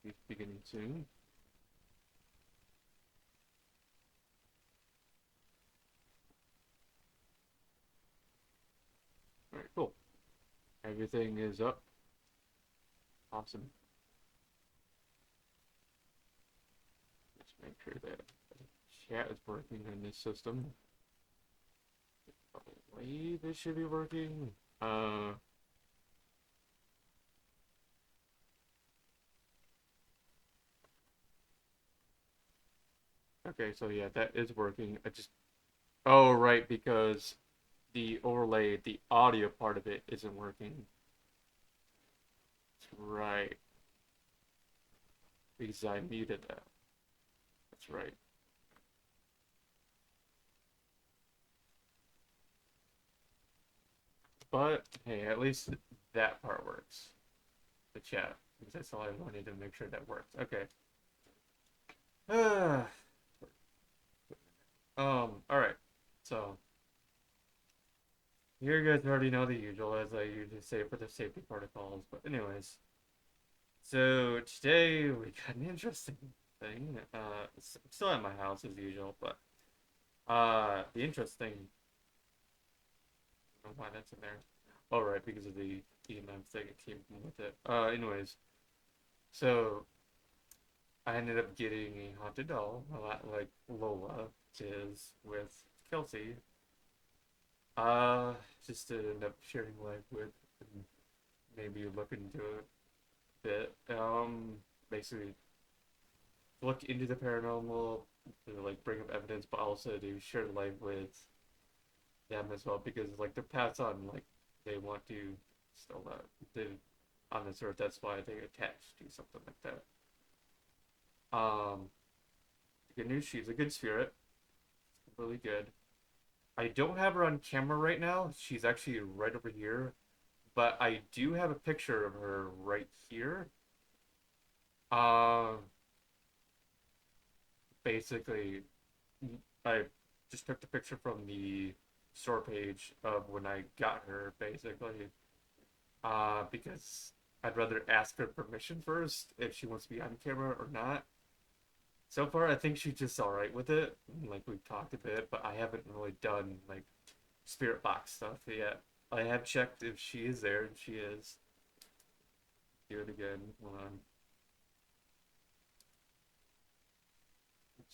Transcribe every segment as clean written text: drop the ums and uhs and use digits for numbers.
He's beginning soon. Alright, cool. Everything is up. Awesome. Let's make sure that chat is working on this system. I believe it should be working. Okay, so yeah, that is working. I just Oh, right, because the overlay, the audio part of it isn't working. That's right. Because I muted that. That's right. But hey, at least that part works. The chat. Because that's all I wanted to make sure that works. Okay. Alright. So you guys already know the usual, as I usually say for the safety protocols. But anyways, so today we got an interesting thing. It's still at my house as usual, but the interesting. I don't know why that's in there. Oh, right, because of the EMF thing that came with it. Anyways, so I ended up getting a haunted doll, a lot like Lola is with Kelsey. Uh, just to end up sharing life with, and maybe look into it a bit. Basically look into the paranormal, to, like bring up evidence, but also to share life with them as well because like their paths on like they want to still live on this earth. That's why they attach to something like that. Um, the good news, she's a good spirit, really good. I don't have her on camera right now. She's actually right over here, but I do have a picture of her right here. Um, Basically, I just took the picture from the store page of when I got her, basically. Because I'd rather ask her permission first if she wants to be on camera or not. So far, I think she's just all right with it. Like we've talked a bit, but I haven't really done like spirit box stuff yet. I have checked if she is there, and she is. Do it again. Hold on.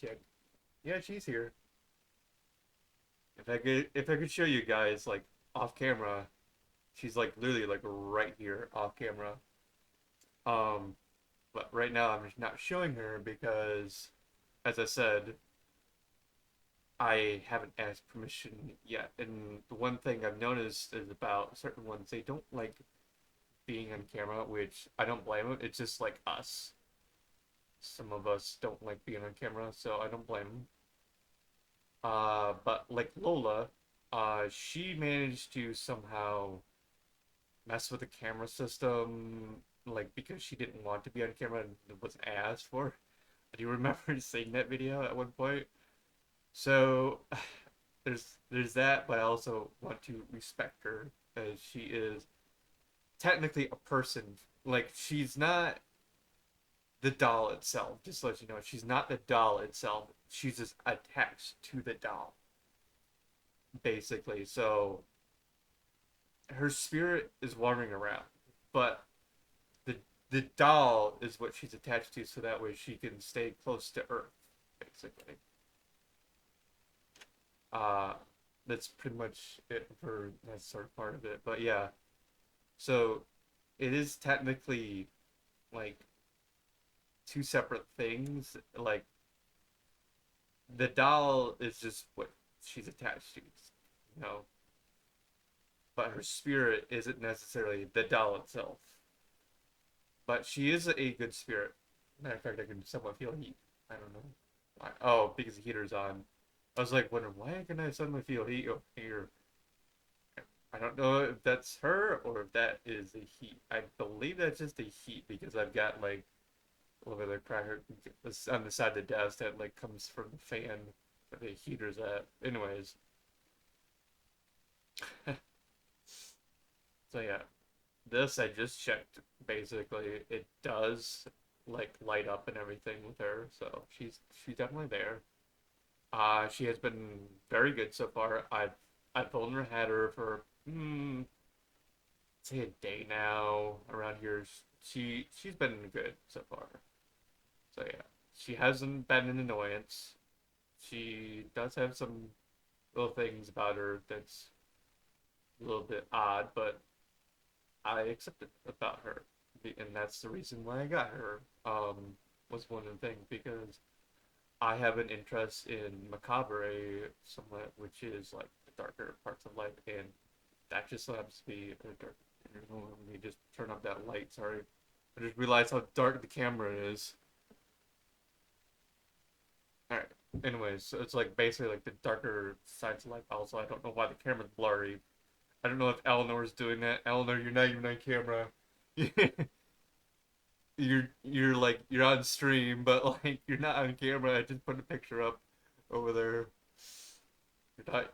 Check. Yeah, she's here. If I could show you guys like off camera, she's like literally like right here off camera. Um, but right now I'm just not showing her because, as I said, I haven't asked permission yet. And the one thing I've noticed is about certain ones, they don't like being on camera, which I don't blame them. It's just like us. Some of us don't like being on camera, so I don't blame them. But like Lola, she managed to somehow mess with the camera system, like because she didn't want to be on camera and it wasn't asked for. Do you remember seeing that video at one point? So there's that, but I also want to respect her as she is technically a person. Like she's not the doll itself. Just to let you know, she's not the doll itself. She's just attached to the doll, basically. So her spirit is wandering around, but the the doll is what she's attached to, so that way she can stay close to Earth, basically. Uh, that's pretty much it for that sort of part of it. But yeah, so it is technically like two separate things. Like the doll is just what she's attached to, you know, but her spirit isn't necessarily the doll itself. But she is a good spirit. Matter of fact, I can somewhat feel heat. I don't know why. Oh, because the heater's on. I was like wondering why can I suddenly feel heat over here? I don't know if that's her or if that is the heat. I believe that's just the heat because I've got like a little bit of cracker on the side of the desk that like comes from the fan where the heater's at. Anyways, so yeah, this I just checked. Basically, it does like light up and everything with her. So she's definitely there. She has been very good so far. I've only had her for say a day now around here. She's been good so far. So yeah, she hasn't been an annoyance. She does have some little things about her that's a little bit odd, but I accept it about her, and that's the reason why I got her. Was one of the things because I have an interest in macabre somewhat, which is like the darker parts of life, and that just happens to be a dark. Let me just turn up that light. Sorry, I just realized how dark the camera is. All right. Anyways, so it's like basically like the darker sides of life. Also, I don't know why the camera's blurry. I don't know if Eleanor's doing that. Eleanor, you're not even on camera. You're like you're on stream, but like you're not on camera. I just put a picture up over there.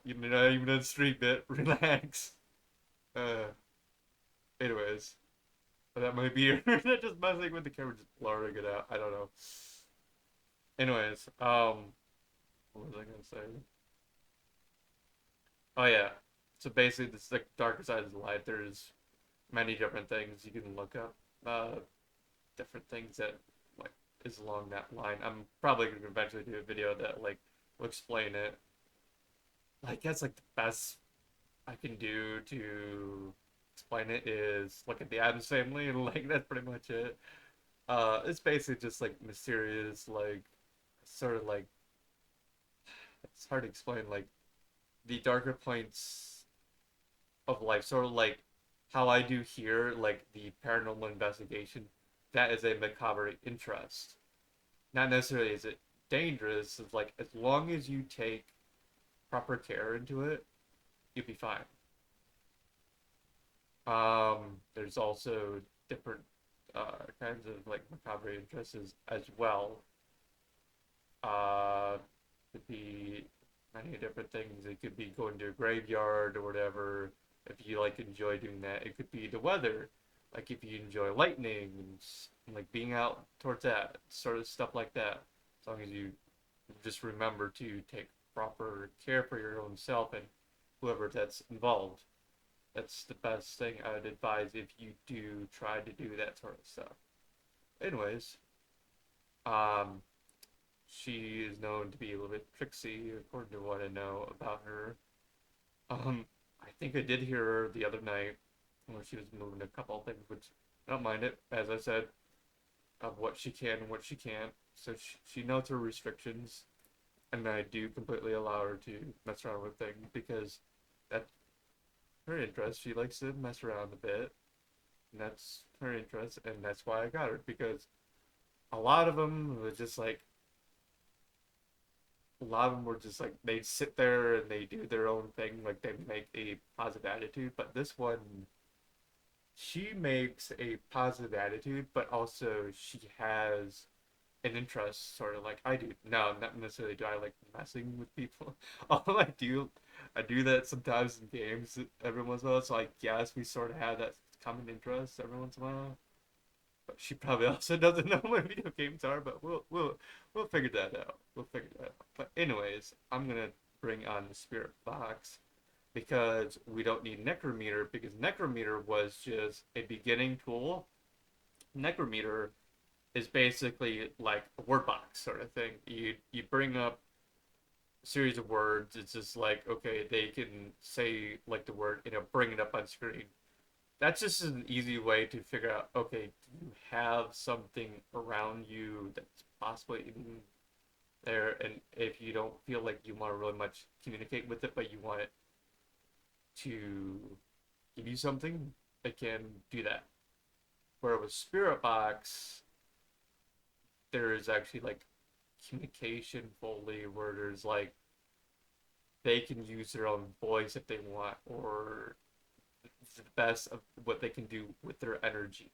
You're not even on stream bit. Relax. Uh, anyways, that might be that just messing with the camera, just blurring it out. I don't know. Anyways, what was I gonna say? Oh yeah. So basically, this like darker side of the light. There's many different things you can look up. Different things that like is along that line. I'm probably gonna eventually do a video that like will explain it. I guess like the best I can do to explain it is look at the Addams family and like that's pretty much it. It's basically just like mysterious, like sort of like it's hard to explain like the darker points of life, sort of like how I do here, like the paranormal investigation. That is a macabre interest. Not necessarily is it dangerous. It's like as long as you take proper care into it, you'll be fine. There's also different kinds of like macabre interests as well. Uh, could be many different things. It could be going to a graveyard or whatever. If you like enjoy doing that, it could be the weather. Like if you enjoy lightning and like being out towards that sort of stuff like that. As long as you just remember to take proper care for your own self and whoever that's involved. That's the best thing I would advise if you do try to do that sort of stuff. Anyways, um, she is known to be a little bit tricksy, according to what I know about her. I think I did hear her the other night when she was moving a couple of things, which I don't mind it, as I said, of what she can and what she can't. So she knows her restrictions, and I do completely allow her to mess around with things because that's her interest. She likes to mess around a bit, and that's her interest, and that's why I got her because a lot of them was just like a lot of them were just like they sit there and they do their own thing, like they make a positive attitude. But this one, she makes a positive attitude, but also she has an interest, sort of like I do. No, not necessarily do I like messing with people. Although I do that sometimes in games every once in a while. So I guess we sort of have that common interest every once in a while. But she probably also doesn't know what video games are. But we'll figure that out. We'll figure that out. But anyways, I'm gonna bring on the spirit box because we don't need necrometer because necrometer was just a beginning tool. Necrometer is basically like a word box sort of thing. You bring up a series of words. It's just like okay, they can say like the word, bring it up on screen. That's just an easy way to figure out. Okay, do you have something around you that's possibly in there? And if you don't feel like you want to really much communicate with it, but you want it to give you something, it can do that. Where with Spirit Box, there is actually like communication fully where there's like they can use their own voice if they want, or the best of what they can do with their energy.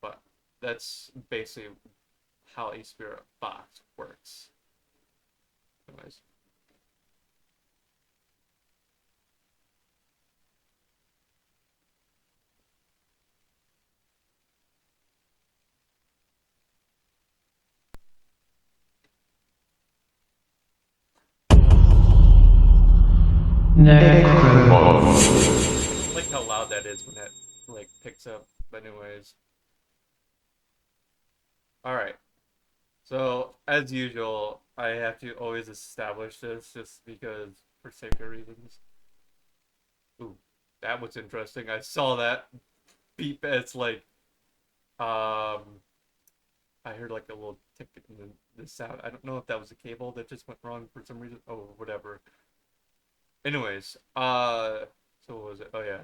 But that's basically how a spirit box works. Anyways, I like how loud that is when that like picks up. But anyways, all right. So as usual, I have to always establish this just because for safety reasons. Ooh, that was interesting. I saw that beep. It's like I heard like a little tick in the sound. I don't know if that was a cable that just went wrong for some reason. Oh, whatever. Anyways, so what was it? Oh yeah,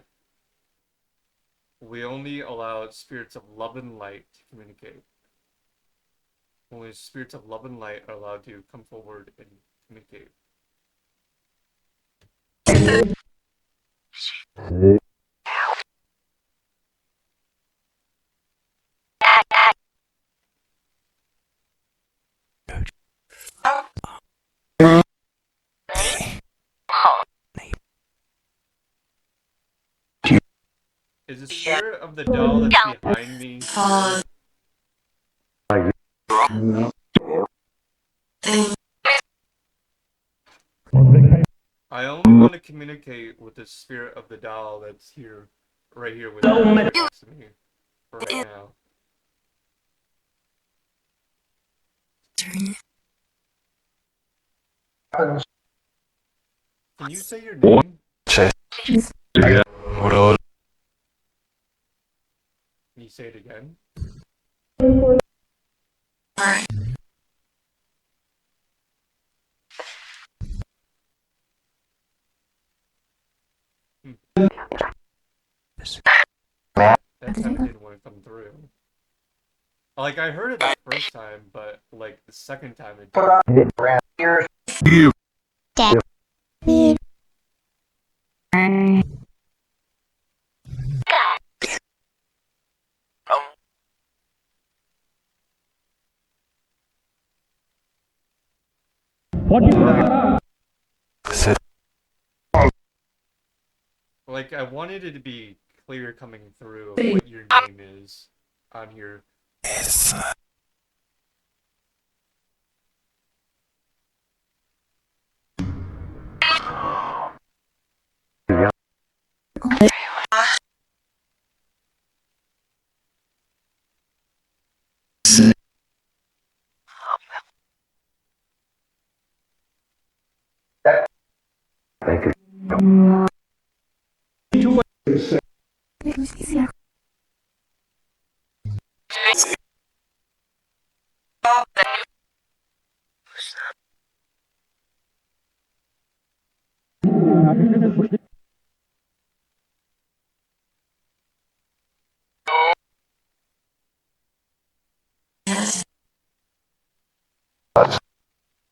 we only allow spirits of love and light to communicate. Only spirits of love and light are allowed to come forward and communicate. Is the spirit of the doll that's behind me here? I only want to communicate with the spirit of the doll that's here, right here with me, right next to me, for right now. Can you say your name? Can you say it again? Hmm. That time it didn't want to come through. Like I heard it the first time, but like the second time it didn't. Like I wanted it to be clear coming through of what your name is on here.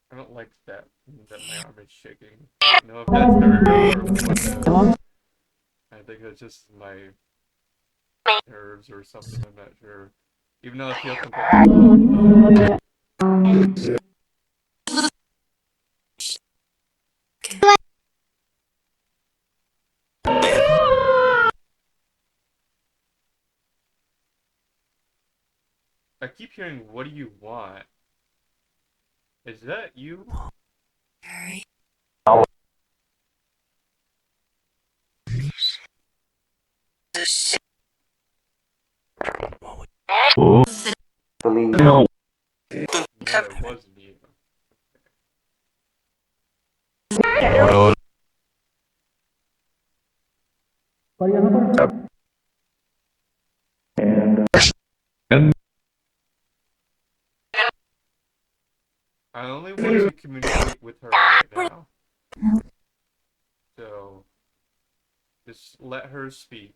I don't like that my arm is shaking. I don't know if that's nerve or what that is. I think it's just my nerves or something. I'm not sure. Even though I feel completely calm, but I keep hearing, "What do you want?" Is that you? No, it wasn't you. I only want to communicate with her right now. So just let her speak.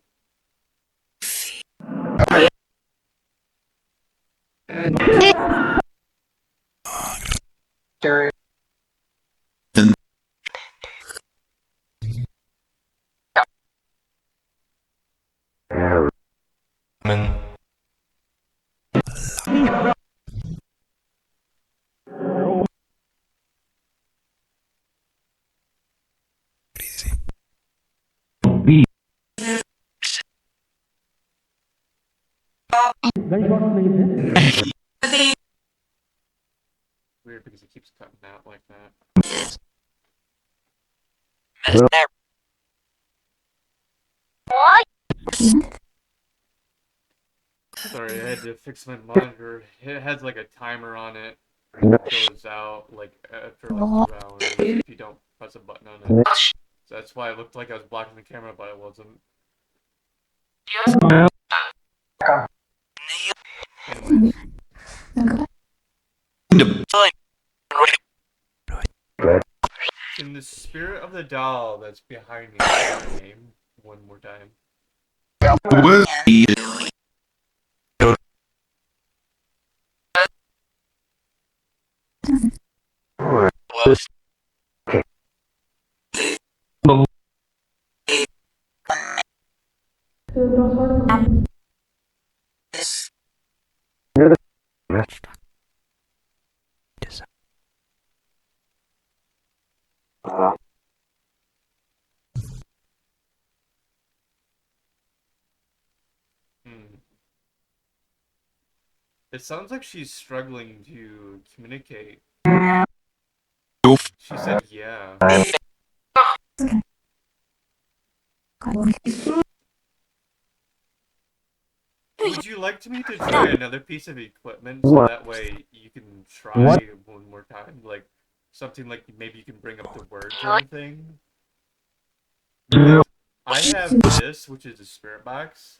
Weird because it keeps cutting out like that. Sorry, I had to fix my monitor. It has like a timer on it, and it goes out like after like 2 hours if you don't press a button on it. So that's why it looked like I was blocking the camera, but it wasn't. Anyways, can the spirit of the doll that's behind me say her name one more time? Hmm. It sounds like she's struggling to communicate. She said, yeah. Would you like me to try another piece of equipment so that way you can try one more time? Like something like maybe you can bring up the words or anything? Because I have this, which is a spirit box,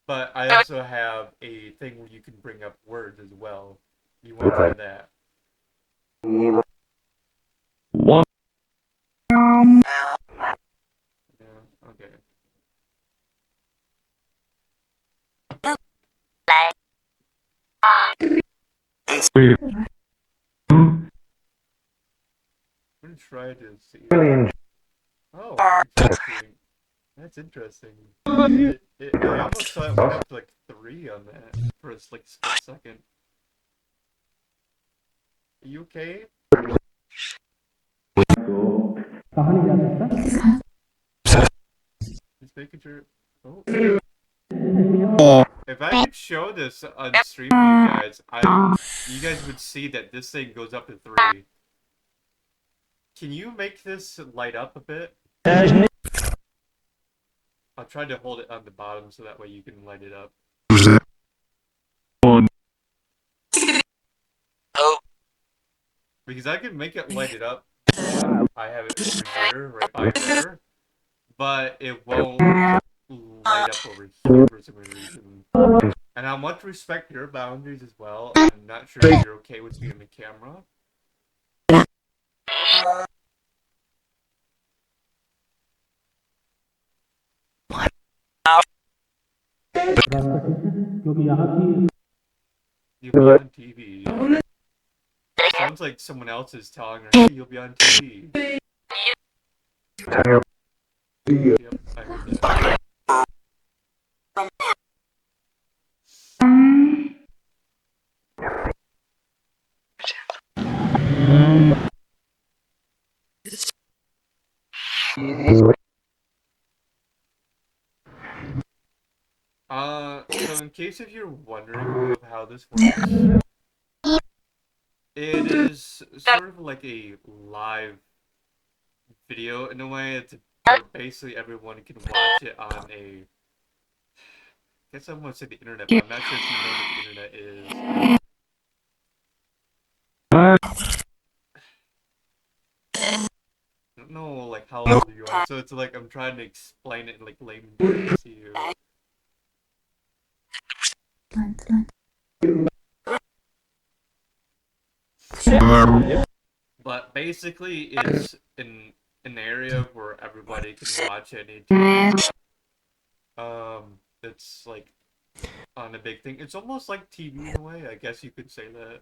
but I also have a thing where you can bring up words as well. You want to try that? Yeah, okay. I'm gonna try to see. Oh, interesting. That's interesting. I almost thought it went up to like 3 on that for a like split second. Are you okay? Just making sure. Oh. If I could show this on stream to you guys would see that this thing goes up to 3. Can you make this light up a bit? I'll try to hold it on the bottom so that way you can light it up. Because I can make it light it up when I have it over here, right by there, but it won't light up over here for some reason. And I want to respect your boundaries as well. I'm not sure if you're okay with being on the camera. You'll be on TV. Sounds like someone else is telling her, hey, you'll be on TV. Yep, I heard that. So in case if you're wondering of how this works, it is sort of like a live video in a way. It's where basically everyone can watch it on a. I guess I want to say the internet, but I'm not sure if you know what the internet is. I don't know like how old you are, so it's like I'm trying to explain it in like layman terms to you. But basically, it's in an area where everybody can watch it anytime. It's like on a big thing. It's almost like TV in a way. I guess you could say that.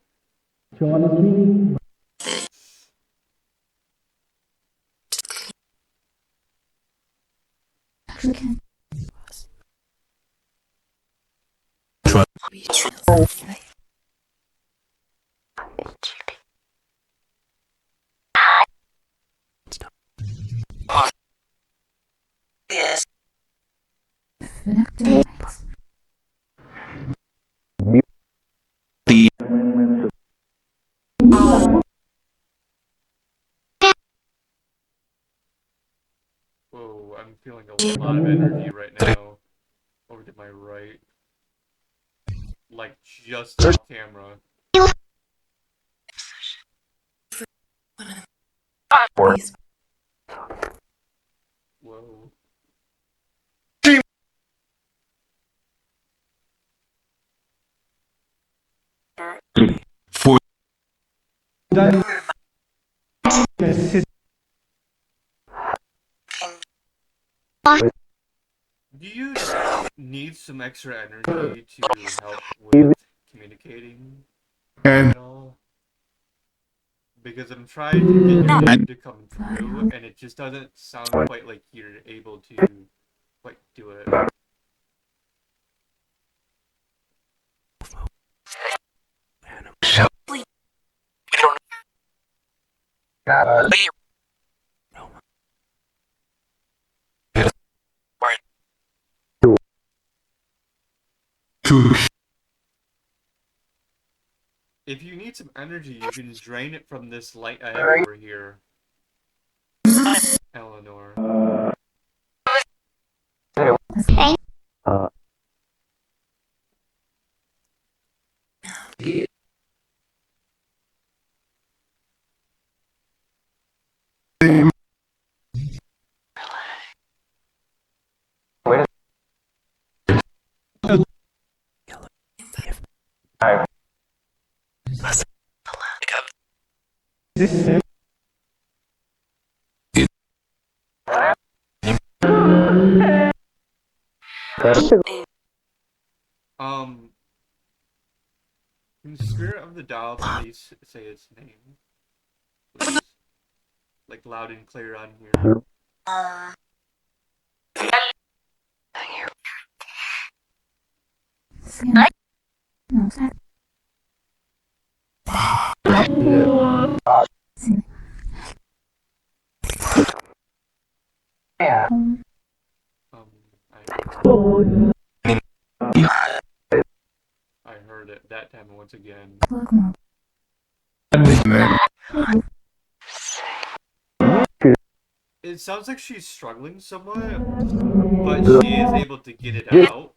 Whoa, I'm feeling a lot of energy right now. my right. Like, just off camera. Whoa. Do you need some extra energy to help with communicating at all? Because I'm trying to get your name to come through, and it just doesn't sound quite like you're able to quite do it. If you need some energy, you can drain it from this light I have over here, Eleanor. Um, can Spirit of the Dial please say its name? Please. Like, loud and clear on here. Um, I heard it that time once again. It sounds like she's struggling somewhat, but she is able to get it out.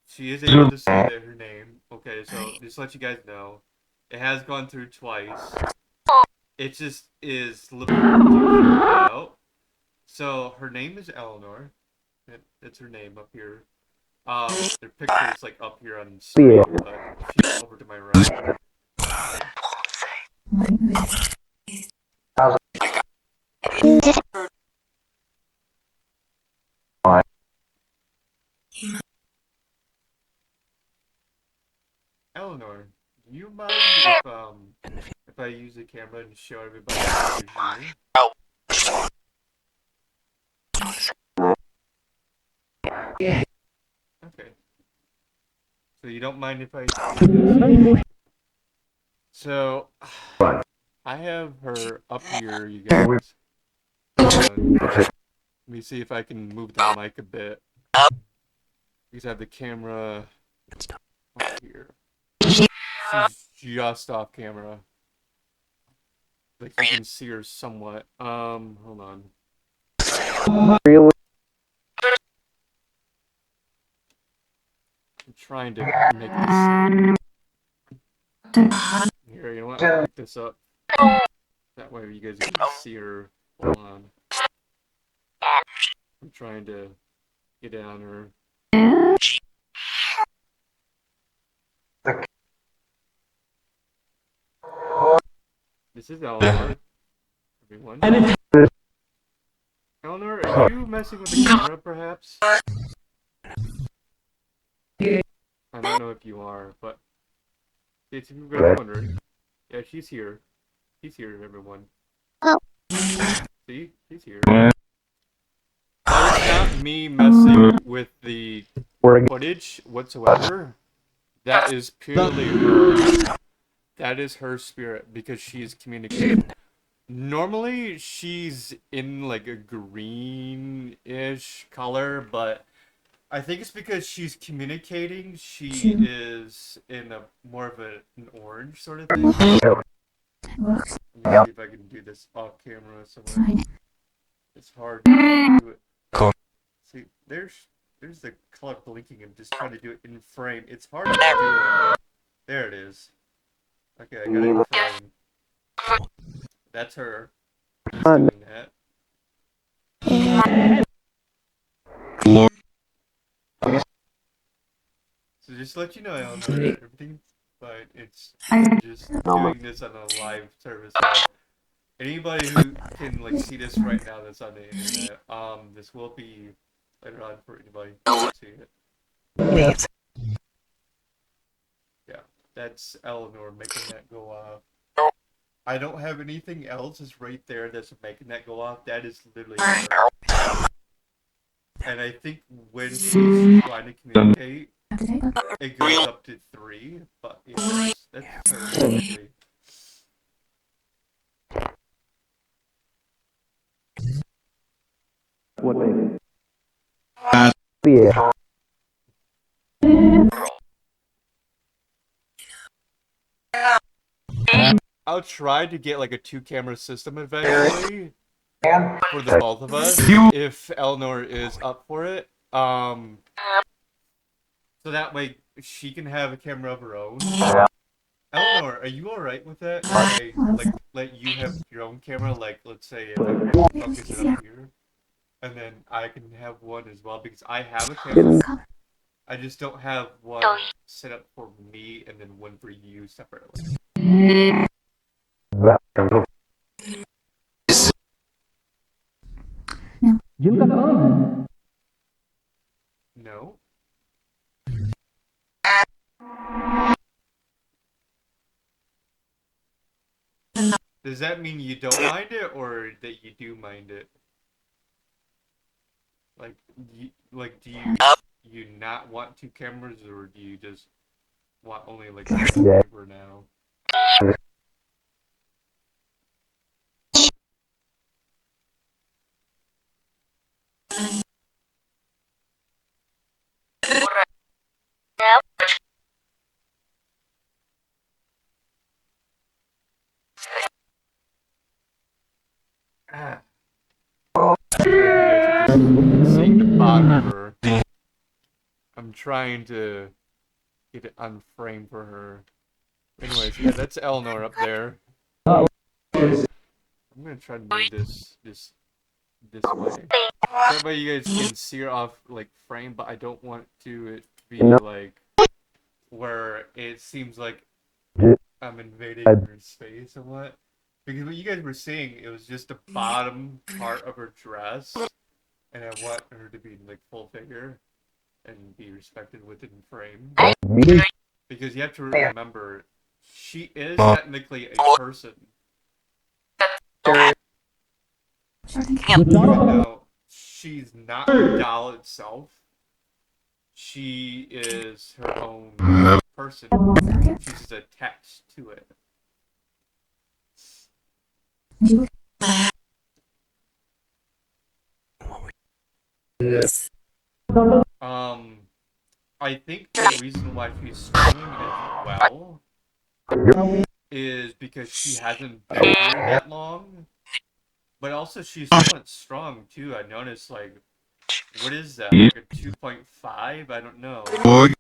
She is able to say that her name. Okay, so just to let you guys know, it has gone through twice. It just is a little bit hard to figure it out. So her name is Eleanor. It's her name up here. Their picture is like up here on screen, but she's over to my right. Eleanor, do you mind if I use the camera and show everybody that you're here? Okay. So you don't mind if I do this? So I have her up here, you guys. Let me see if I can move the mic a bit. Because I have the camera up here. She's just off camera. Like you can see her somewhat. Hold on. I'm trying to make this. Here, you know what? I'll pick this up. That way you guys can see her. Hold on. I'm trying to get on her. This is Eleanor. Everyone. Eleanor, are you messing with the camera, perhaps? I don't know if you are, but if you guys are wondering, yeah, she's here. He's here, everyone. See? He's here. But it's not me messing with the footage whatsoever. That is purely her. That is her spirit because she's communicating. Normally, she's in like a greenish color, but I think it's because she's communicating. She is in a more of an orange sort of thing. Let me see if I can do this off camera somewhere. It's hard to do it. See, there's there's the color blinking. I'm just trying to do it in frame. It's hard to do it. There it is. Okay, I got it in frame. That's her. It's doing that. So just to let you know, Eleanor, everything's fine. It's I'm just doing this on a live service. So anybody who can like see this right now that's on the internet, this will be later on for anybody who can see it. Yeah, that's Eleanor making that go off. I don't have anything else. It's right there that's making that go off. That is literally her. And I think when she's trying to communicate, it goes up to 3. But yeah, that's her basically. Yeah. I'll try to get like a 2-camera system eventually for the both of us if Eleanor is up for it. So that way she can have a camera of her own. Eleanor, are you alright with that? If I like let you have your own camera, like let's say if I focus it up here, and then I can have one as well because I have a camera. I just don't have one set up for me and then one for you separately. No? Does that mean you don't mind it or that you do mind it? Like, do you not want 2 cameras or do you just want only like one camera now? Ah. I feel like you guys are just seeing the bottom of her. I'm trying to get it on frame for her. Anyways, yeah, that's Eleanor up there. I'm gonna try to move this way. So that way you guys can see her off like frame, but I don't want to it be like where it seems like I'm invading her space somewhat. Because what you guys were seeing, it was just the bottom part of her dress, and I want her to be like full figure and be respected within frame. Because you have to remember, she is technically a person, even though she's not a doll itself. She is her own person. She's just attached to it. Um, I think the reason why she's screaming as well is because she hasn't been here that long. But also she's somewhat strong too. I noticed like what is that? Like a 2.5? I don't know. I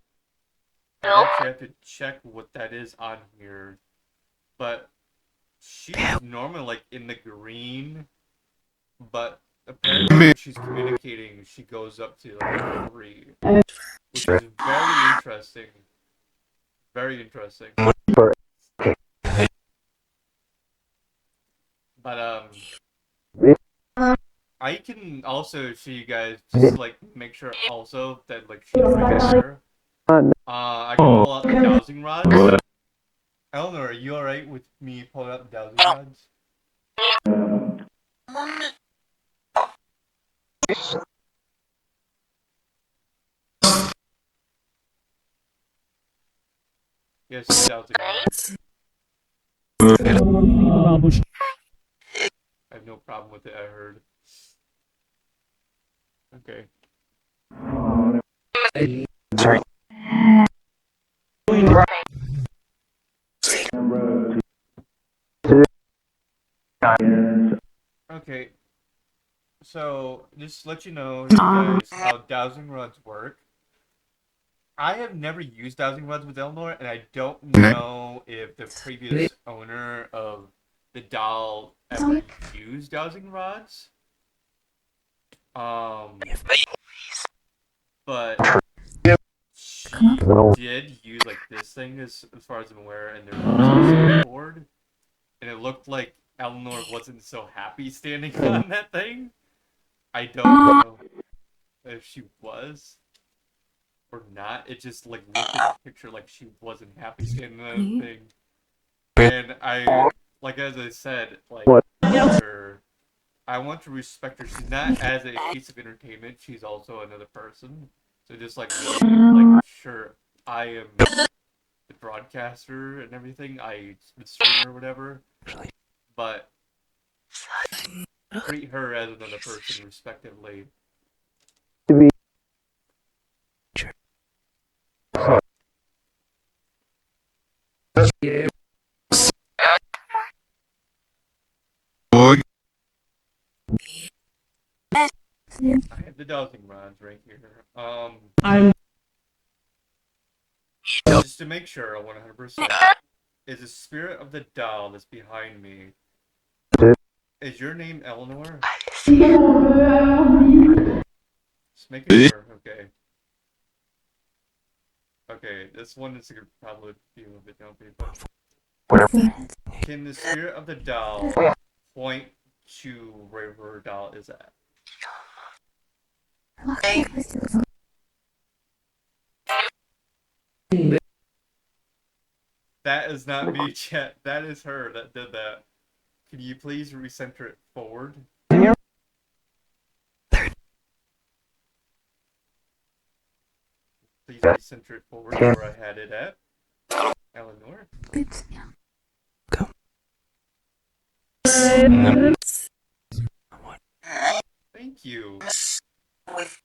actually have to check what that is on here. But she's normally like in the green, but apparently when she's communicating, she goes up to like a 3, which is very interesting. Very interesting. But I can also show you guys just like make sure also that like she's right there. I can pull out the dowsing rods. Eleanor, are you alright with me pulling out the dowsing rods? Yes, dowsing rods. I have no problem with it, I heard. Okay. Okay. So just to let you know, you guys, how dowsing rods work. I have never used dowsing rods with Eleanor, and I don't know if the previous owner of the doll ever used dowsing rods. Um, but she did use like this thing, as far as I'm aware, and there was a skateboard, and it looked like Eleanor wasn't so happy standing on that thing. I don't know if she was or not. It just like looked in the picture like she wasn't happy standing on that thing. And I, like as I said, like her, I want to respect her. She's not as a piece of entertainment. She's also another person. So just like me, like sure, I am the broadcaster and everything. I the streamer or whatever, but treat her as another person respectively. I have the dowsing rods right here. Just to make sure, 100%, is the spirit of the doll that's behind me. Is your name Eleanor? Just making sure. Okay. Okay, this one is gonna probably be a little bit jumpy, but can the spirit of the doll point to where her doll is at? That is not me, chat. That is her that did that. Can you please recenter it forward? Please recenter it forward to where I had it at. Eleanor. Thank you.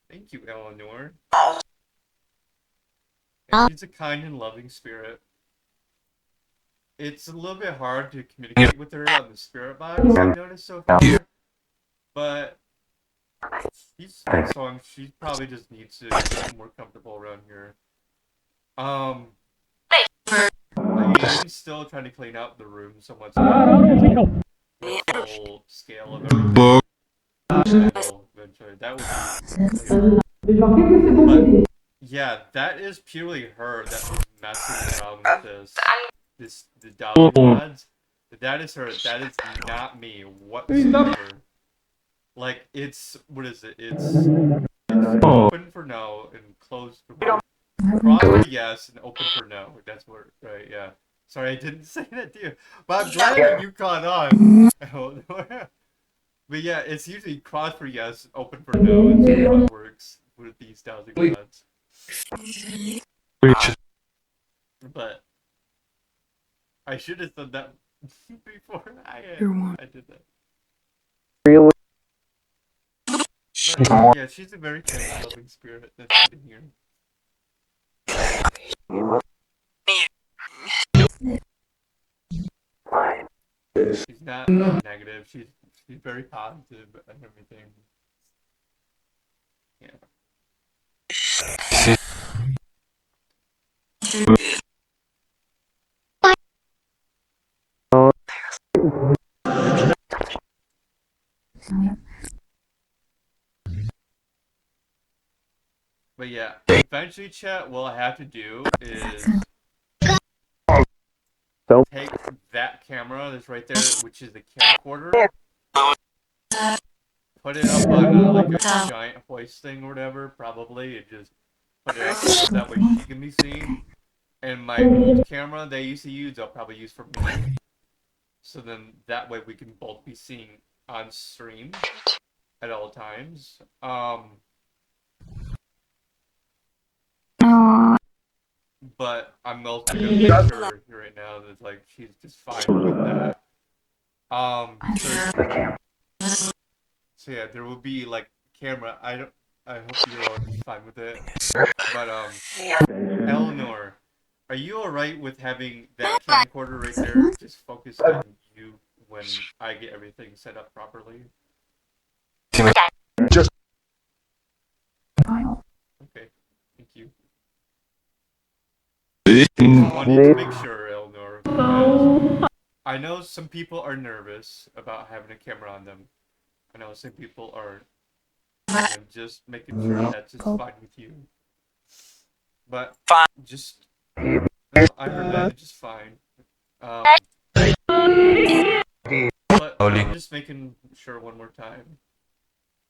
Thank you, Eleanor. And she's a kind and loving spirit. It's a little bit hard to communicate with her on the spirit box, I've noticed so far. But she's a nice song. She probably just needs to get more comfortable around here. I am still trying to clean out the room somewhat so that you get the full scale of everything. I will eventually. That would be but yeah, that is purely her that was messing around with the dowsing rods. That is her. That is not me whatsoever. Like it's what is it? It's open for no and closed for no. Cross for yes and open for no. That's what right, yeah. Sorry, I didn't say that to you. But I'm glad that you caught on. But yeah, it's usually cross for yes, open for no, and so how it works with these dowsing rods. But I should have said that before I did that. But yeah, she's a very kind and loving spirit that's sitting here. She's not negative. She's very positive and everything. Yeah. But yeah, eventually, chat, what I have to do is take that camera that's right there, which is the camcorder, put it up on like a giant hoist thing or whatever, probably, and just put it up there so that way she can be seen. And my old camera they used to use, I'll probably use for me. So then that way we can both be seen on stream at all times. But I'm also gonna make sure right now that like she's just fine with that. So yeah, there will be like camera. I hope you're all fine with it. But Eleanor, are you alright with having that camcorder right there just focused on you when I get everything set up properly? you. I wanted to make sure, Eleanor, because I know some people are nervous about having a camera on them. I know some people are. I'm just making sure that's just fine with you. But just no, I heard that. It's just fine. Um, but I'm just making sure one more time.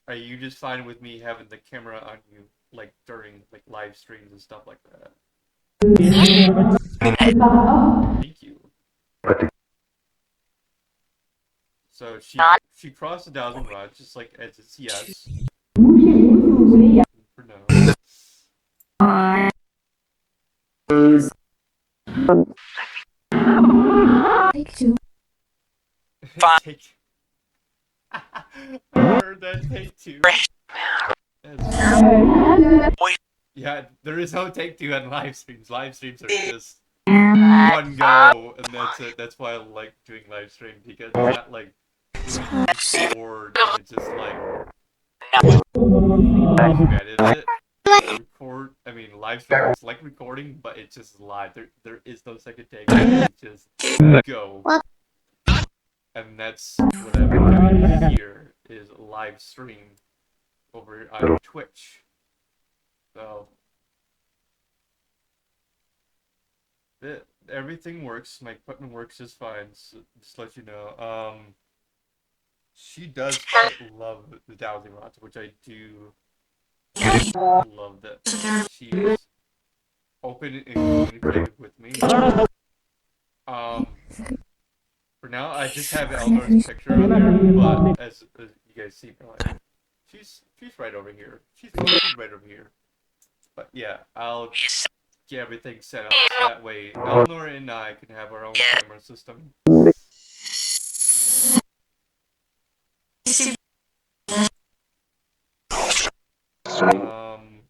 Are you just fine with me having the camera on you, like during like live streams and stuff like that? Thank you. So she crossed the dowsing rod just like as it's yes. For no. Take two. Take. I heard that take two. That's funny. Yeah, there is no take two on live streams. Live streams are just one go, and that's it. That's why I like doing live streams because it's not like when you record and it's just like you edit it. Record. I mean, live stream. It's like recording, but it's just live. There is no second take. It's just go, and that's what I've been doing here is live stream over on Twitch. So everything works. My equipment works just fine. So just to let you know. She does love the dowsing rods, which I do love that she's open and communicative with me. Um, for now, I just have Eleanor's picture on there, but as you guys see, like, she's right over here. She's right over here. But yeah, I'll get everything set up so that way Eleanor and I can have our own camera system. Um.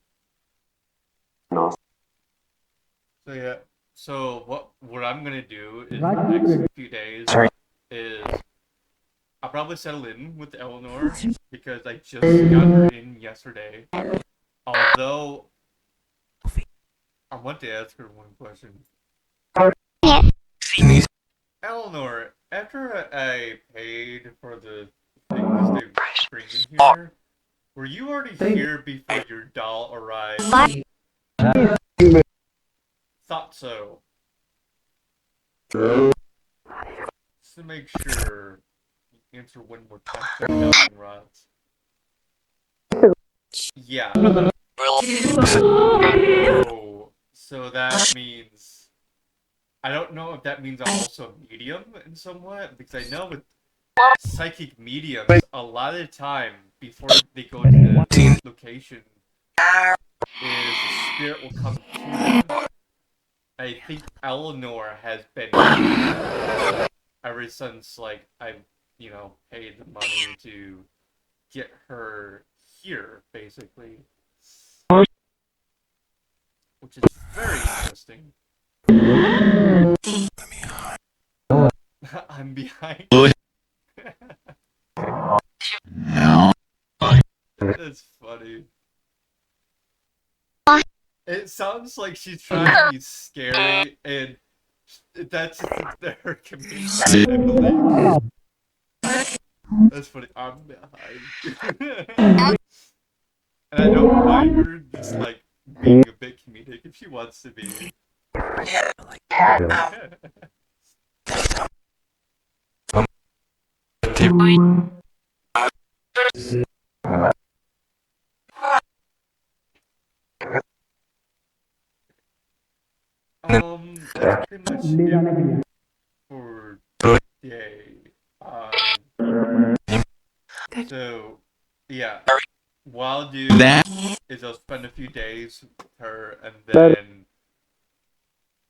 So yeah. So what I'm gonna do is the next few days is I'll probably settle in with Eleanor because I just got her in yesterday. Although I want to ask her one question. Eleanor, after I paid for the things to bring in here, were you already here before your doll arrived? Thought so. Just to make sure, answer one more time for the dowsing rods. Yeah. Oh, so that means I don't know if that means I'm also a medium in somewhat because I know with psychic mediums, a lot of the time before they go to the location, is the spirit will come to them. I think Eleanor has been here ever since like I've paid the money to get her here basically, which is very interesting. I'm behind. That's funny. It sounds like she's trying to be scary, and that's just her comedic side, I believe. That's funny. I'm behind. And I don't mind her just like being a bit comedic if she wants to be. That's pretty much it for today. So yeah, what I'll do is I'll spend a few days with her, and then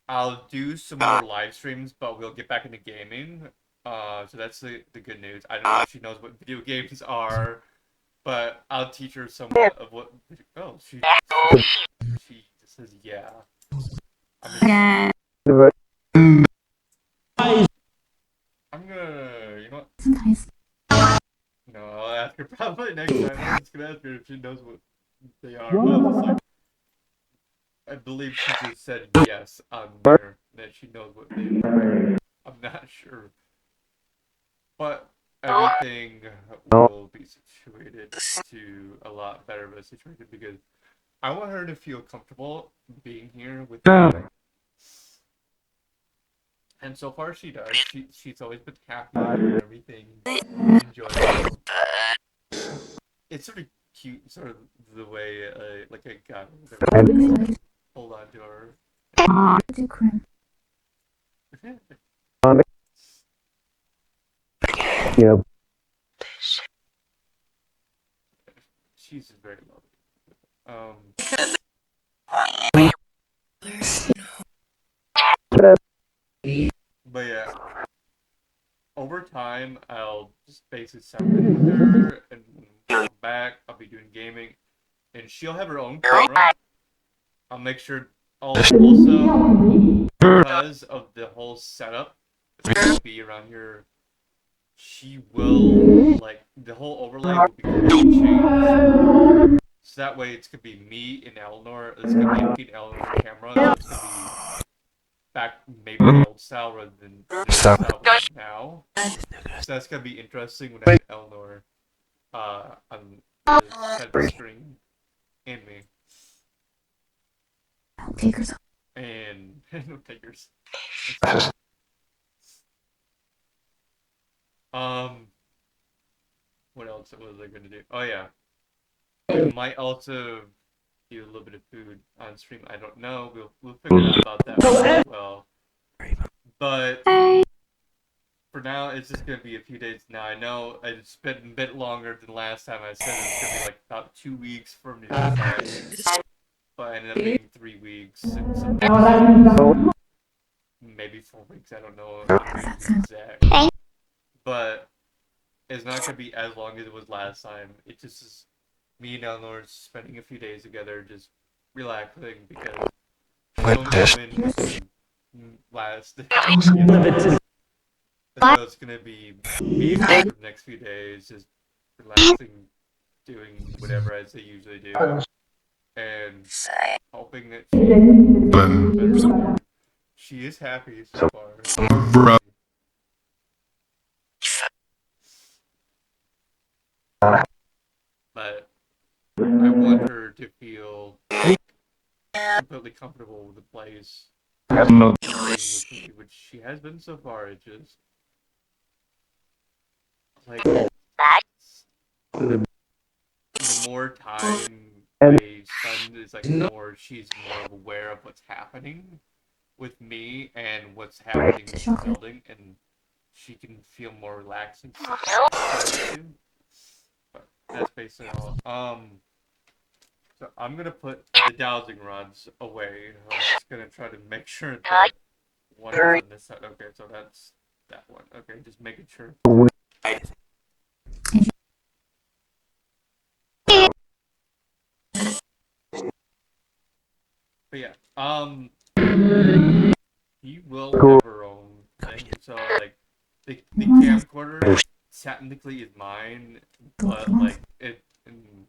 I'll do some more live streams, but we'll get back into gaming. So that's the good news. I don't know if she knows what video games are, but I'll teach her somewhat of what. Oh, she just says yeah. I'm gonna, you know what? No, I'll ask her probably next time. I'm just gonna ask her if she knows what they are. But it's like, believe she just said yes on there, that she knows what they are. I'm not sure. But everything will be situated to a lot better of a situation because I want her to feel comfortable being here with me. And so far she does. She's always been happy and everything, enjoyable. It's sort of cute, sort of the way like a guy would hold on to her. Yeah. She's very lovely. But yeah, over time, I'll just basically settle in with her, and when I come back, I'll be doing gaming, and she'll have her own camera. I'll make sure. Also, because of the whole setup that's gonna be around here, she will like the whole overlay will be completely changed. So that way, it's gonna be me and Eleanor. It's gonna be me and Eleanor's camera. So it's gonna be back maybe the old style rather than the style we have now. So that's gonna be interesting when I get Eleanor on the side of the screen and me. Takers. And no takers. Um, what else was I gonna do? Oh yeah, I might also do a little bit of food on stream. I don't know. We'll figure out about that as well. But for now, it's just gonna be a few days. Now I know it's been a bit longer than last time. I said it's gonna be like about 2 weeks for me to decide, but I ended up being 3 weeks and some episodes. Maybe 4 weeks. I don't know exact, but it's not gonna be as long as it was last time. It just is me and Eleanor spending a few days together, just relaxing because she's only come in last. So it's gonna be me and her for the next few days, just relaxing, doing whatever as they usually do, and hoping that she feels better. She is happy so far. But I want her to feel completely comfortable with the place, with me, which she has been so far. It just like the more time I spend is like the more she's more aware of what's happening with me and what's happening with the building, and she can feel more relaxed and too. But that's basically all. So I'm gonna put the dowsing rods away. I'm just gonna try to make sure that one is on this side. Okay, so that's that one. Okay, just making sure. But yeah, he will have her own thing. So like, the camcorder technically is mine, but like and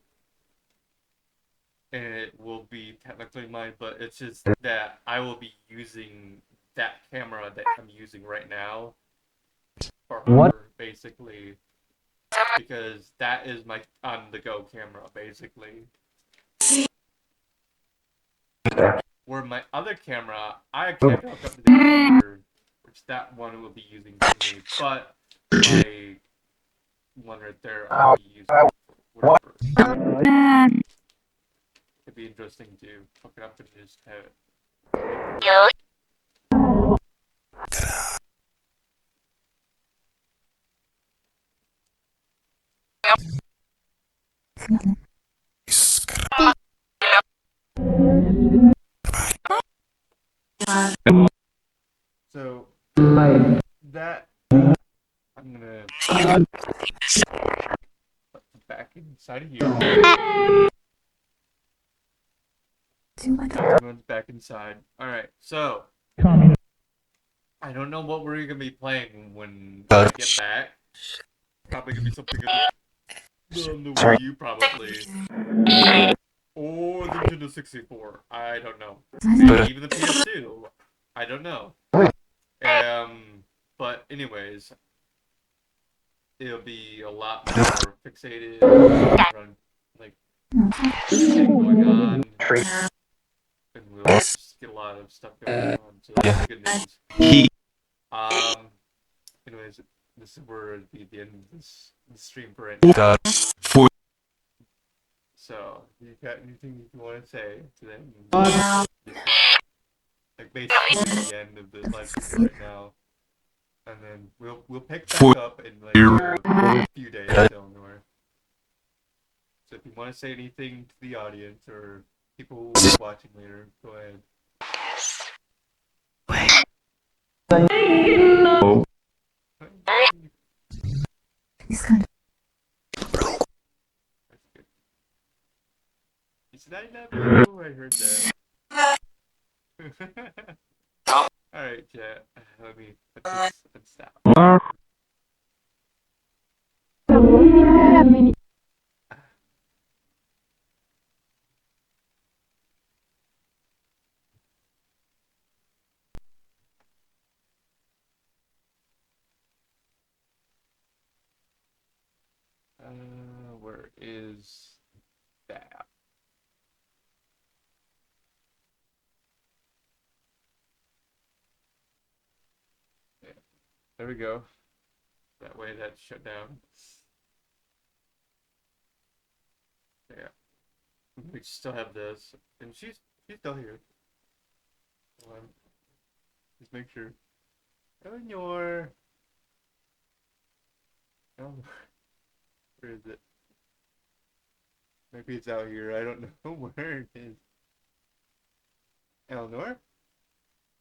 it will be technically mine, but it's just that I will be using that camera that I'm using right now for her, basically, because that is my on the go camera, basically. Where my other camera, I actually have to hook up to the computer, which that one will be using for me, but my one right there I'll be using for whatever. It'd be interesting to hook it up and just have it. So that I'm gonna put back inside of here. Everyone's back inside. All right, so I don't know what we're gonna be playing when I get back. Probably gonna be something on the Wii U, probably, or Nintendo 64. I don't know. Maybe even the PS2. I don't know. But anyways, it'll be a lot more fixated around like everything going on, and we'll just get a lot of stuff going on. So that's good news. Um. Anyways, this is where it'll be the end of this stream for right now. So, you got anything you want to say to them? This is like basically the end of the live stream right now, and then we'll pick back up in like a few days, Eleanor. So if you want to say anything to the audience or people who will be watching later, go ahead. That's good. It's 99. Oh, I heard that. Alright, chat. Let me put this and stop. Where is that? Yeah, there we go. That way that's shut down. Yeah. We still have this. And she's still here. Hold on. Just make sure. Eleanor. Oh, where is it? Maybe it's out here. I don't know where it is. Eleanor?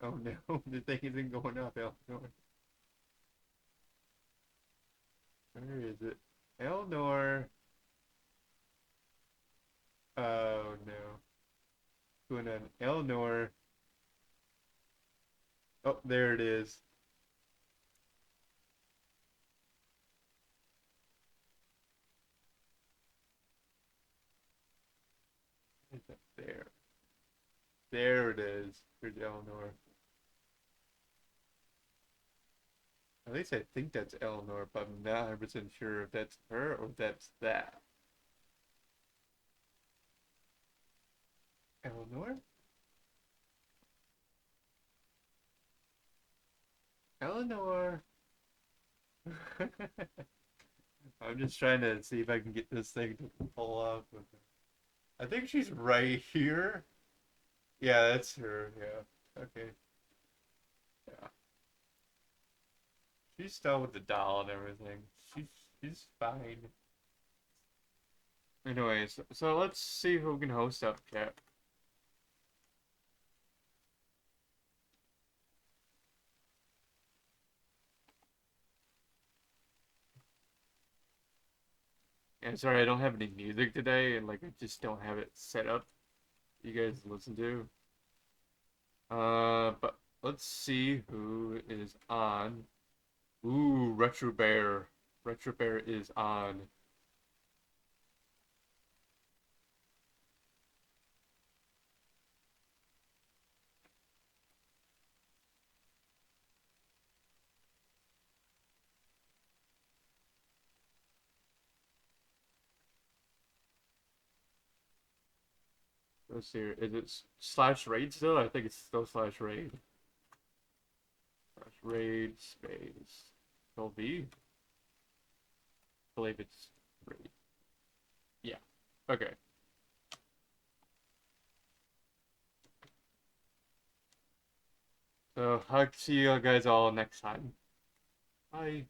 Oh no, the thing isn't going up, Eleanor. Where is it? Eleanor. Oh no. What's going on? Eleanor. Oh, there it is. It's up there. There it is. Here's Eleanor. At least I think that's Eleanor, but I'm not 100% sure if that's her or if that's that. Eleanor? Eleanor! I'm just trying to see if I can get this thing to pull off. I think she's right here. Yeah, that's her. Yeah. Okay. Yeah. She's still with the doll and everything. She's fine. Anyways, so let's see who can host up, Cat. Yeah, sorry, I don't have any music today, and like I just don't have it set up. You guys listen to. But let's see who is on. Ooh, Retro Bear. Retro Bear is on. Let's see. Is it slash raid still? I think it's still slash raid. Slash raid space. V. I believe it's raid. Yeah. Okay. So I'll see you guys all next time. Bye.